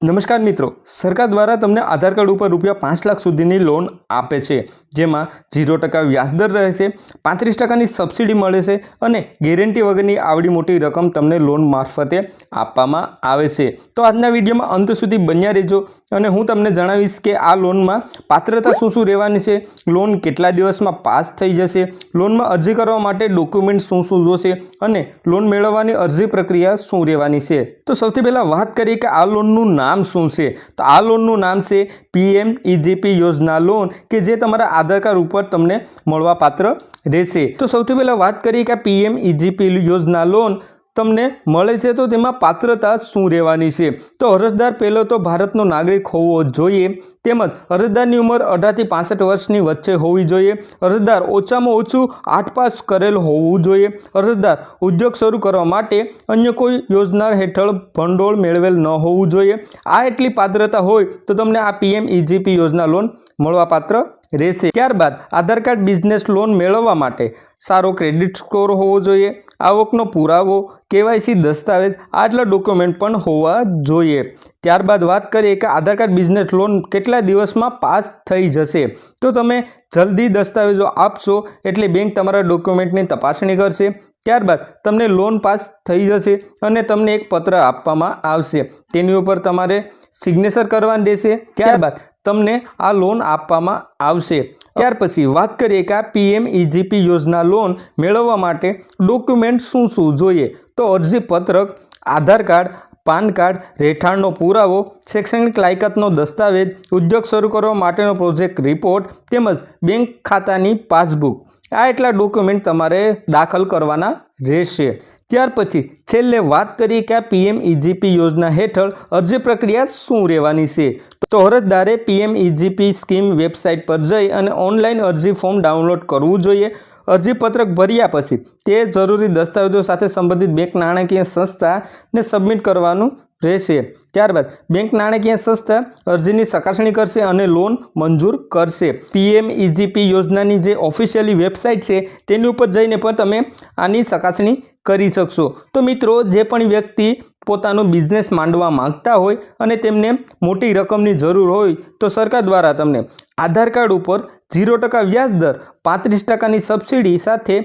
नमस्कार मित्रों, सरकार द्वारा तमने आधार कार्ड पर રૂપિયા 5 લાખ સુધીની લોન આપे છે, જેમાં 0% વ્યાજદર રહે છે, 35%ની સબસિડી મળે છે અને ગેરંટી વગરની આવડી મોટી રકમ તમને લોન મારફતે આપવામાં આવે છે। તો આજના વિડીયોમાં અંત સુધી બન્યા રહેજો અને હું તમને જણાવીશ કે આ લોનમાં પાત્રતા શું રહેવાની છે, લોન કેટલા દિવસમાં પાસ થઈ જશે, લોનમાં અરજી કરવા માટે ડોક્યુમેન્ટ શું જોશે અને લોન મેળવવાની અરજી પ્રક્રિયા શું રહેવાની છે। તો સૌથી પહેલા વાત કરીએ કે આ લોનનું नाम શું છે। તો આ લોનનું નામ છે PMEGP યોજના લોન કે જે તમારા આધાર કાર્ડ ઉપર તમને મળવા પાત્ર રહેશે। તો સૌથી પહેલા વાત કરીએ કે PMEGP યોજના લોન તમને મળે છે તો તેમાં પાત્રતા શું રહેવાની છે। તો અરજદાર પહેલો તો ભારતનો નાગરિક હોવો જોઈએ, તેમજ અરજદારની ઉંમર 18 થી 65 વર્ષની વચ્ચે હોવી જોઈએ, અરજદાર ઓછામાં ઓછું 8 પાસ કરેલ હોવું જોઈએ, અરજદાર ઉદ્યોગ શરૂ કરવા માટે અન્ય કોઈ યોજના હેઠળ ભંડોળ મેળવેલ ન હોવું જોઈએ। આ એટલી પાત્રતા હોય તો તમને આ PMEGP યોજના લોન મળવાપાત્ર રહેશે। ત્યારબાદ આધાર કાર્ડ બિઝનેસ લોન મેળવવા માટે સારો ક્રેડિટ સ્કોર હોવો જોઈએ, આવકનો પુરાવો, KYC દસ્તાવેજ આટલા ડોક્યુમેન્ટ પણ હોવા જોઈએ। ત્યારબાદ વાત કરીએ કે આધાર કાર્ડ બિઝનેસ લોન કેટલા દિવસમાં પાસ થઈ જશે। તો તમે જલ્દી દસ્તાવેજો આપશો એટલે બેંક તમારા ડોક્યુમેન્ટની તપાસણી કરશે, ત્યારબાદ તમને લોન પાસ થઈ જશે અને તમને એક પત્ર આપવામાં આવશે, તેની ઉપર તમારે સિગ્નેચર કરવાની રહેશે, ત્યારબાદ તમને આ લોન આપવામાં આવશે। ત્યાર પછી વાત કરીએ કે આ PMEGP યોજના લોન મેળવવા માટે ડોક્યુમેન્ટ શું જોઈએ। તો અરજી પત્રક, આધાર કાર્ડ, પાન કાર્ડ, રહેઠાણનો પુરાવો, શૈક્ષણિક લાયકાતનો દસ્તાવેજ, ઉદ્યોગ શરૂ કરવા માટેનો પ્રોજેક્ટ રિપોર્ટ તેમજ બેંક ખાતાની પાસબુક, આ એટલા ડોક્યુમેન્ટ તમારે દાખલ કરવાના રહેશે। ત્યાર પછી છેલ્લે વાત કરીએ કે આ PMEGP યોજના હેઠળ અરજી પ્રક્રિયા શું રહેવાની છે। તો અરજદારે PMEGP સ્કીમ વેબસાઇટ પર જઈ અને ઓનલાઈન અરજી ફોર્મ ડાઉનલોડ કરવું જોઈએ। અરજી પત્રક ભર્યા પછી તે જરૂરી દસ્તાવેજો સાથે સંબંધિત બેંક નાણાકીય સંસ્થાને સબમિટ કરવાનું રહેશે। ત્યારબાદ બેંક નાણાકીય સંસ્થા અરજીની ચકાસણી કરશે અને લોન મંજૂર કરશે। PMEGP યોજનાની જે ઓફિશિયલી વેબસાઇટ છે તેની ઉપર જઈને પણ તમે આની ચકાસણી કરી શકશો। તો મિત્રો, જે પણ વ્યક્તિ પોતાનો બિઝનેસ માંડવા માંગતા હોય અને તેમને મોટી રકમની જરૂર હોય તો સરકાર દ્વારા તમને આધાર કાર્ડ ઉપર 0% વ્યાજ દર, 35%ની સબસિડી સાથે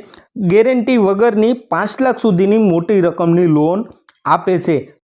ગેરંટી વગરની 5 લાખ સુધીની મોટી રકમની લોન આપે છે।